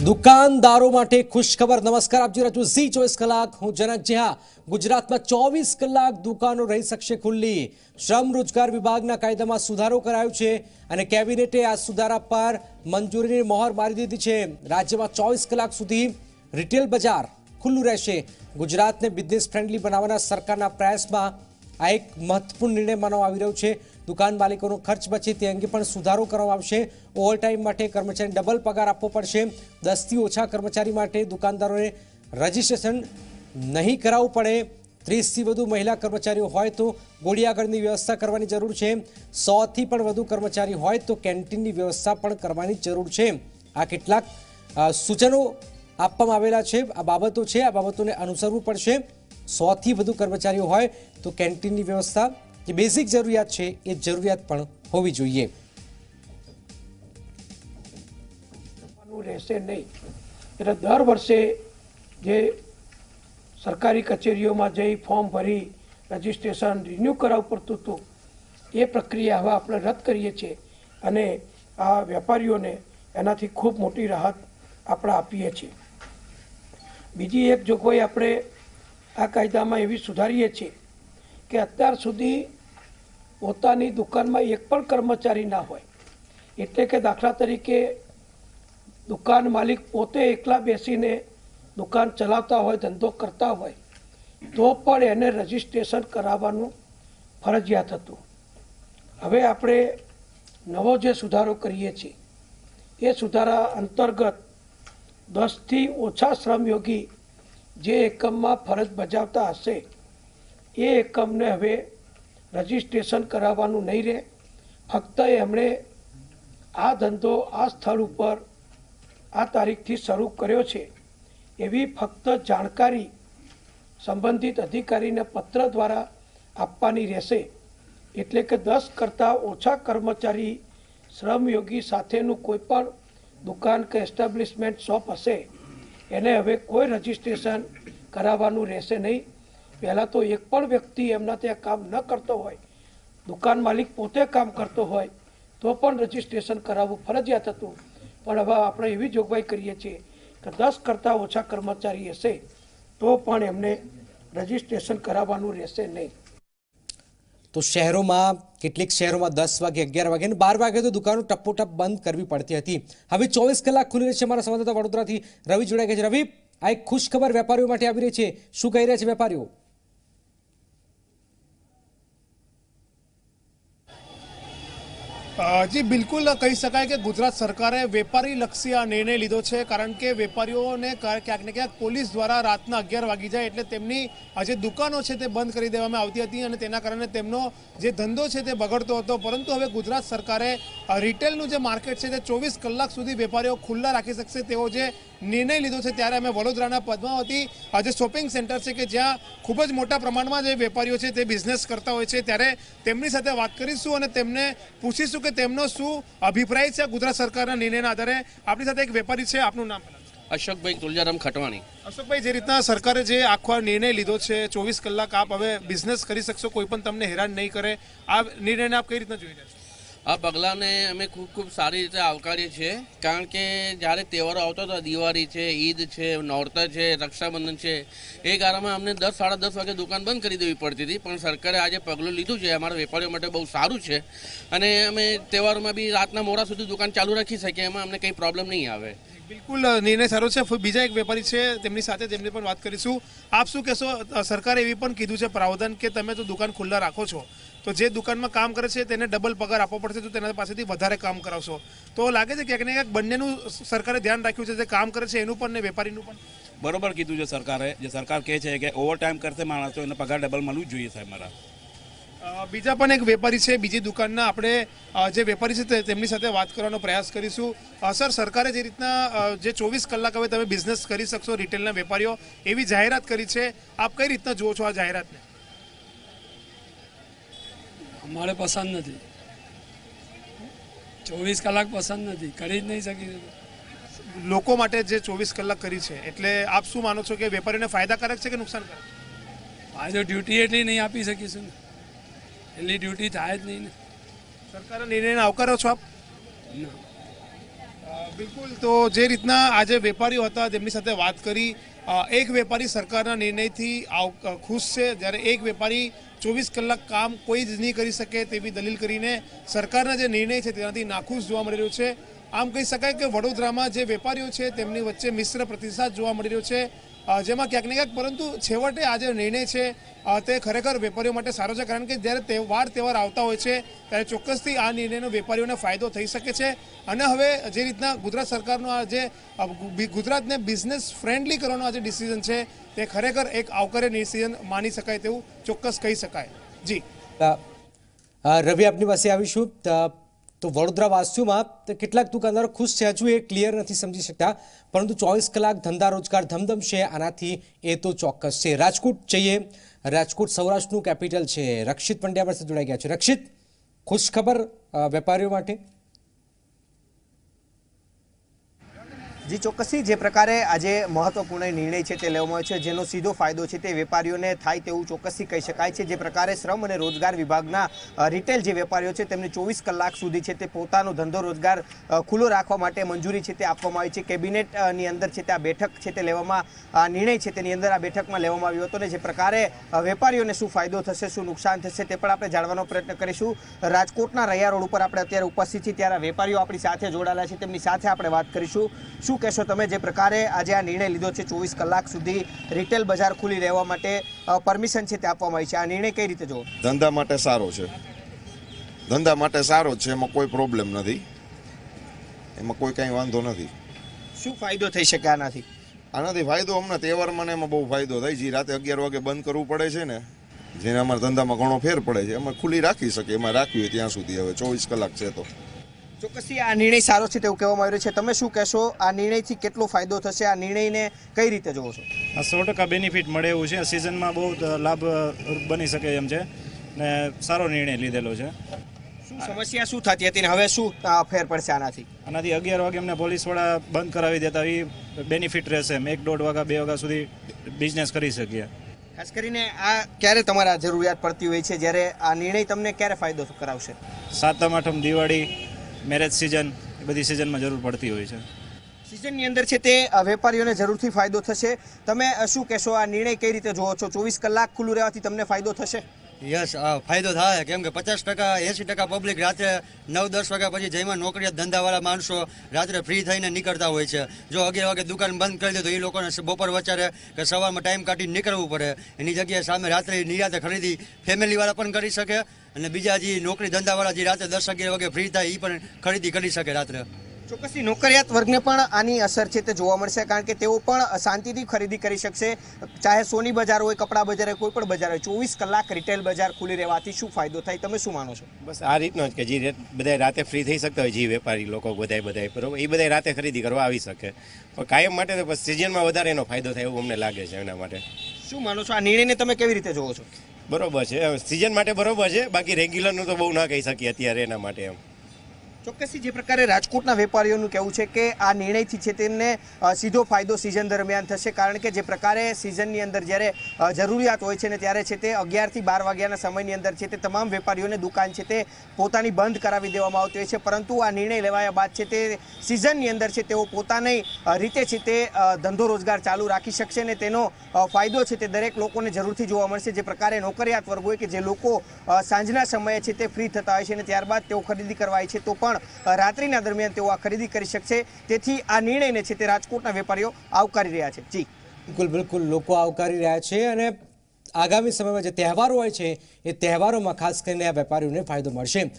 દુકાનદારો માટે ખુશખબર। નમસ્કાર, આપ જોઈ રહ્યા છો ઝી 24 કલાક। હું જનક જ્યાં ગુજરાતમાં 24 કલાક દુકાનો રહી શકશે ખુલ્લી। શ્રમ રોજગાર વિભાગના કાયદામાં સુધારો કરાયો છે અને કેબિનેટે આ સુધારા પર મંજૂરીની મહોર મારી દીધી છે। રાજ્યમાં 24 કલાક સુધી રિટેલ બજાર ખુલ્લું રહેશે। ગુજરાતને બિઝનેસ ફ્રેન્ડલી બનાવવાના સરકારના પ્રયાસમાં આ એક મહત્વપૂર્ણ નિર્ણય માનવામાં આવી રહ્યો છે। દુકાન માલિકોનો ખર્ચ બચે તે અંગે પણ સુધારો કરવામાં આવશે। ઓવરટાઈમ માટે કર્મચારીને ડબલ પગાર આપવો પડશે। 10 થી ઓછા કર્મચારી માટે દુકાનદારોને રજીસ્ટ્રેશન નહીં કરાવવું પડે। 30 થી વધુ મહિલા કર્મચારીઓ હોય તો ગોળી આગળની વ્યવસ્થા કરવાની જરૂર છે। 100 થી પણ વધુ કર્મચારી હોય તો કેન્ટીનની વ્યવસ્થા પણ કરવાની જરૂર છે। આ કેટલાક સૂચનો આપવામાં આવેલા છે। આ બાબતો છે, આ બાબતોને અનુસરવું પડશે। 100 થી વધુ કર્મચારીઓ હોય તો કેન્ટીનની વ્યવસ્થા જે બેઝિક જરૂરિયાત છે એ જરૂરિયાત પણ હોવી જોઈએ। રહેશે નહીં એટલે દર વર્ષે જે સરકારી કચેરીઓમાં જઈ ફોર્મ ભરી રજીસ્ટ્રેશન રિન્યૂ કરાવવું પડતું હતું એ પ્રક્રિયા હવે આપણે રદ કરીએ છીએ અને આ વેપારીઓને એનાથી ખૂબ મોટી રાહત આપણે આપીએ છીએ। બીજી એક જોગવાઈ આપણે આ કાયદામાં એવી સુધારીએ છીએ કે અત્યાર સુધી પોતાની દુકાનમાં એક પણ કર્મચારી ના હોય, એટલે કે દાખલા તરીકે દુકાન માલિક પોતે એકલા બેસીને દુકાન ચલાવતા હોય, ધંધો કરતા હોય તો પણ એને રજીસ્ટ્રેશન કરાવવાનું ફરજિયાત હતું। હવે આપણે નવો જે સુધારો કરીએ છીએ એ સુધારા અંતર્ગત 10 થી ઓછા શ્રમયોગી જે એકમમાં ફરજ બજાવતા હશે એ એકમને હવે રજીસ્ટ્રેશન કરાવવાનું નહીં રહે। ફક્ત એમણે આ ધંધો આ સ્થળ ઉપર આ તારીખથી શરૂ કર્યો છે એવી ફક્ત જાણકારી સંબંધિત અધિકારીને પત્ર દ્વારા આપવાની રહેશે। એટલે કે 10 કરતાં ઓછા કર્મચારી શ્રમયોગી સાથેનું કોઈ પણ દુકાન કે એસ્ટાબ્લિશમેન્ટ શોપ હશે એને હવે કોઈ રજીસ્ટ્રેશન કરાવવાનું રહેશે નહીં। પહેલાં તો એક પણ વ્યક્તિ એમના ત્યાં કામ ન કરતો હોય, દુકાન માલિક પોતે કામ કરતો હોય તો પણ રજીસ્ટ્રેશન કરાવવું ફરજિયાત હતું, પણ હવે આપણે એવી જોગવાઈ કરીએ છીએ કે 10 કરતાં ઓછા કર્મચારી હશે તો પણ એમને રજીસ્ટ્રેશન કરાવવાનું રહેશે નહીં। તો શહેરોમાં કેટલીક શહેરોમાં 10 વાગે, 11 વાગે અને 12 વાગે તો દુકાનો ટપ્પોટપ બંધ કરવી પડતી હતી। હવે 24 કલાક ખુલી રહેશે। અમારા સંવાદદાતા વડોદરાથી રવિ જોડાઈ ગયા છે। રવિ, આ એક ખુશ ખબર વેપારીઓ માટે આવી રહી છે, શું કહી રહ્યા છે વેપારીઓ? જી બિલકુલ કહી શકાય કે ગુજરાત સરકારે વેપારીલક્ષી આ નિર્ણય લીધો છે, કારણ કે વેપારીઓને ક્યાંક ને ક્યાંક પોલીસ દ્વારા રાતના 11 વાગી જાય એટલે તેમની જે દુકાનો છે તે બંધ કરી દેવામાં આવતી હતી અને તેના કારણે તેમનો જે ધંધો છે તે બગડતો હતો। પરંતુ હવે ગુજરાત સરકારે રિટેલનું જે માર્કેટ છે તે 24 કલાક સુધી વેપારીઓ ખુલ્લા રાખી શકશે તેવો જે નિર્ણય લીધો છે। ત્યારે અમે વડોદરાના પદ્માવતી જે શોપિંગ સેન્ટર છે કે જ્યાં ખૂબ જ મોટા પ્રમાણમાં જે વેપારીઓ છે તે બિઝનેસ કરતા હોય છે, ત્યારે તેમની સાથે વાત કરીશું અને તેમને પૂછીશું કે તેમનો શું અભિપ્રાય છે ગુજરાત સરકારના નિર્ણયના આધારે। આપણી સાથે એક વેપારી છે, આપનું નામ? અશોકભાઈ તુલજારામ ખટવાણી। અશોકભાઈ, જે રીતના સરકારે જે આખો નિર્ણય લીધો છે 24 કલાક આપ હવે બિઝનેસ કરી શકશો, કોઈ પણ તમને હેરાન નહીં કરે, આ નિર્ણયને આપ કઈ રીતના જોઈ રહ્યા છો? આ પગલાંને અમે ખૂબ સારી રીતે આવકારીએ છીએ, કારણ કે જ્યારે તહેવારો આવતા હતા, દિવાળી છે, ઈદ છે, નોરતા છે, રક્ષાબંધન છે, એ ગાળામાં અમને 10 સાડા 10 વાગે દુકાન બંધ કરી દેવી પડતી હતી, પણ સરકારે આજે પગલું લીધું છે અમારા વેપારીઓ માટે બહુ સારું છે અને અમે તહેવારોમાં બી રાતના મોડા સુધી દુકાન ચાલુ રાખી શકીએ, એમાં અમને કંઈ પ્રોબ્લેમ નહીં આવે। બિલકુલ નિર્ણય સારો છે। બીજા એક વેપારી છે, તેમની સાથે તેમની પણ વાત કરીશું। આપ શું કહેશો? સરકારે એવી પણ કીધું છે પ્રાવધાન કે તમે તો દુકાન ખુલ્લા રાખો છો તો જે દુકાનમાં કામ કરે છે તેને ડબલ પગાર આપવો પડશે, તો તેના પાસેથી વધારે કામ કરાવશો, તો લાગે છે ક્યાંક ને ક્યાંક બંનેનું સરકારે ધ્યાન રાખ્યું છે, જે કામ કરે છે એનું પણ ને વેપારીનું પણ? બરોબર કીધું છે સરકારે। જે સરકાર કહે છે કે ઓવરટાઈમ કરશે માણસો એને પગાર ડબલ મળવું જ જોઈએ સાહેબ મારા। બીજા પણ એક વેપારી છે, બીજી દુકાનના આપણે જે વેપારી છે તેમની સાથે વાત કરવાનો પ્રયાસ કરીશું। સર, સરકારે જે રીતના જે 24 કલાક હવે તમે બિઝનેસ કરી શકશો રિટેલના વેપારીઓ એવી જાહેરાત કરી છે, આપ કઈ રીતના જુઓ છો આ જાહેરાતને? અમારે પસંદ નથી, 24 કલાક પસંદ નથી, કરી જ નહીં શકી। લોકો માટે જે 24 કલાક કરી છે એટલે આપ શું માનો છો કે વેપારીઓને ફાયદાકારક છે કે નુકસાનકારક? ફાયદો ડ્યુટી એટલી નહીં આપી શકીશું ને, એટલી ડ્યુટી થાય જ નહીં ને। સરકારના નિર્ણયને આવકારો છો આપ? ના, બિલકુલ, તો જે રીતના આજે વેપારીઓ હતા તેમની સાથે વાત કરી, એક વેપારી સરકારના નિર્ણયથી ખુશ છે, જ્યારે એક વેપારી 24 કલાક કામ કોઈ જ નહીં કરી શકે તેવી દલીલ કરીને સરકારના જે નિર્ણય છે તેનાથી નાખુશ જોવા મળી રહ્યો છે. આમ કહી શકાય કે વડોદરામાં જે વેપારીઓ છે તેમની વચ્ચે મિશ્ર પ્રતિસાદ જોવા મળી રહ્યો છે, જેમાં ક્યાંક ને ક્યાંક, પરંતુ છેવટે આ જે નિર્ણય છે તે ખરેખર વેપારીઓ માટે સારો છે, કારણ કે જ્યારે તહેવાર આવતા હોય છે ત્યારે ચોક્કસથી આ નિર્ણયનો વેપારીઓને ફાયદો થઈ શકે છે. અને હવે જે રીતના ગુજરાત સરકારનો આ જે ગુજરાતને બિઝનેસ ફ્રેન્ડલી કરવાનો આ જે ડિસિઝન છે તે ખરેખર એક આવકાર્ય ડિસિઝન માની શકાય તેવું ચોક્કસ કહી શકાય. જી રવિ, આપની પાસે આવીશું. તો વડોદરા વાસીઓમાં કેટલાક દુકાનદારો ખુશ છે, હજુ એ ક્લિયર નથી સમજી શકતા, પરંતુ 24 કલાક ધંધા રોજગાર ધમધમશે આનાથી, એ તો ચોક્કસ છે. રાજકોટ જઈએ. રાજકોટ સૌરાષ્ટ્રનું કેપિટલ છે. રક્ષિત પંડ્યા પાસે જોડાઈ ગયા છે. રક્ષિત, ખુશ ખબર વેપારીઓ માટે? જી ચોક્કસથી, જે પ્રકારે આજે મહત્વપૂર્ણ નિર્ણય છે તે લેવામાં આવ્યો છે, જેનો સીધો ફાયદો છે તે વેપારીઓને થાય તેવું ચોક્કસથી કહી શકાય છે. જે પ્રકારે શ્રમ અને રોજગાર વિભાગના રિટેલ જે વેપારીઓ છે તેમને 24 કલાક સુધી છે તે પોતાનો ધંધો રોજગાર ખુલ્લો રાખવા માટે મંજૂરી છે તે આપવામાં આવી છે. કેબિનેટની અંદર છે તે આ બેઠક છે તે લેવામાં, આ નિર્ણય છે તેની અંદર આ બેઠકમાં લેવામાં આવ્યો હતો. ને જે પ્રકારે વેપારીઓને શું ફાયદો થશે, શું નુકસાન થશે તે પણ આપણે જાણવાનો પ્રયત્ન કરીશું. રાજકોટના રૈયા રોડ ઉપર આપણે અત્યારે ઉપસ્થિત છીએ, ત્યારે વેપારીઓ આપણી સાથે જોડાયેલા છે, તેમની સાથે આપણે વાત કરીશું. શું કહેશો તમે, જે પ્રકારે આજે આ નિર્ણય લીધો છે 24 કલાક સુધી રિટેલ બજાર ખુલ્લી રહેવા માટે પરમિશન છે તે આપવામાં આવી છે, આ નિર્ણય કઈ રીતે જોવો? ધંધા માટે સારો છે, ધંધા માટે સારો છે, એમાં કોઈ પ્રોબ્લેમ નથી, એમાં કોઈ કાંઈ વાંધો નથી. શું ફાયદો થઈ શકે આનાથી? આનાથી ફાયદો અમને તહેવારમાં ને એમાં બહુ ફાયદો થાય છે. રાતે 11 વાગે બંધ કરવું પડે છે ને, જેને અમારા ધંધામાં ઘણો ફેર પડે છે, એમાં ખુલ્લી રાખી શકે, એમાં રાખવી હોય ત્યાં સુધી. હવે 24 કલાક છે તો ચોક્કસથી આ નિર્ણય સારો છે તેવું કહેવામાં આવ્યું છે. તમે શું કહેશો, આ નિર્ણયથી કેટલો ફાયદો થશે, આ નિર્ણયને કઈ રીતે જોવો છો? આ 100% બેનિફિટ મળે એવું છે. સિઝનમાં બહુ લાભ બની શકે એમ છે ને સારો નિર્ણય લીધેલો છે. શું સમસ્યા શું થતી હતી ને હવે શું ફેર પડશે આનાથી? આનાથી 11 વાગે અમને પોલીસવાળા બંધ કરાવી દેતા એ બેનિફિટ રહેશે. એમ 1-1.5 વાગ્યા 2 વાગ્યા સુધી બિઝનેસ કરી શકીએ. ખાસ કરીને આ ક્યારે તમારા જરૂરિયાત પડતી હોય છે, જ્યારે આ નિર્ણય તમને ક્યારે ફાયદો કરાવશે? સાતમ આઠમ, દિવાળી, મેરેજ સિઝન, એ બધી સિઝનમાં જરૂર પડતી હોય છે. સિઝનની અંદર છે તે વેપારીઓને જરૂરથી ફાયદો થશે. તમે શું કહેશો, આ નિર્ણય કઈ રીતે જોવો છો? 24 કલાક ખુલ્લું રહેવાથી તમને ફાયદો થશે? યસ, ફાયદો થાય, કેમ કે 50% 80% પબ્લિક રાત્રે 9-10 વાગ્યા પછી જેમાં નોકરિયાત ધંધાવાળા માણસો રાત્રે ફ્રી થઈને નીકળતા હોય છે. જો 11 વાગે દુકાન બંધ કરી દે તો એ લોકોને બપોર વચારે કે સવારમાં ટાઈમ કાઢીને નીકળવું પડે. એની જગ્યાએ સામે રાત્રે નિરાતે ખરીદી ફેમિલીવાળા પણ કરી શકે, અને બીજા જે નોકરી ધંધાવાળા જે રાત્રે 10-11 વાગે ફ્રી થાય એ પણ ખરીદી કરી શકે રાત્રે. ચોક્કસથી નોકરિયાત વર્ગને પણ આની અસર છે તે જોવા મળશે, કારણ કે તેઓ પણ શાંતિથી ખરીદી કરી શકશે, ચાહે સોની બજાર હોય, કપડા બજાર હોય, કોઈ પણ બજાર હોય. 24 કલાક રિટેલ બજાર ખુલ્લી રહેવાથી શું ફાયદો થાય, તમે શું માનો છો? બસ આ રીતનો જ કે જે બધા રાતે ફ્રી થઈ શકતા હોય, જે વેપારી લોકો બધા બરોબર, એ બધા રાતે ખરીદી કરવા આવી શકે. પણ કાયમ માટે તો બસ સિઝનમાં વધારે એનો ફાયદો થાય એવું અમને લાગે છે. એના માટે શું માનો છો, આ નિર્ણયને તમે કેવી રીતે જોવો છો? બરોબર છે, સિઝન માટે બરોબર છે, બાકી રેગ્યુલરનું તો બહુ ના કહી શકીએ અત્યારે એના માટે. એમ ચોક્કસથી જે પ્રકારે રાજકોટના વેપારીઓનું કહેવું છે કે આ નિર્ણયથી છે તેમને સીધો ફાયદો સિઝન દરમિયાન થશે, કારણ કે જે પ્રકારે સિઝનની અંદર જ્યારે જરૂરિયાત હોય છે ને ત્યારે છે તે 11 થી 12 વાગ્યાના સમયની અંદર છે તે તમામ વેપારીઓને દુકાન છે તે પોતાની બંધ કરાવી દેવામાં આવતી હોય છે. પરંતુ આ નિર્ણય લેવાયા બાદ છે તે સિઝનની અંદર છે તેઓ પોતાની રીતે છે તે ધંધો રોજગાર ચાલુ રાખી શકશે, ને તેનો ફાયદો છે તે દરેક લોકોને જરૂરથી જોવા મળશે. જે પ્રકારે નોકરિયાત વર્ગ હોય કે જે લોકો સાંજના સમયે છે તે ફ્રી થતા હોય છે અને ત્યારબાદ તેઓ ખરીદી કરવા આવે છે, તો પણ રાત્રિના દરમિયાન તેઓ આ ખરીદી કરી શકશે. તેથી આ નિર્ણયને છે તે રાજકોટના વેપારીઓ આવકારી રહ્યા છે. જી બિલકુલ, લોકો આવકારી રહ્યા છે, અને આગામી સમયમાં જે તહેવારો હોય છે એ તહેવારોમાં ખાસ કરીને આ વેપારીઓને ફાયદો મળશે.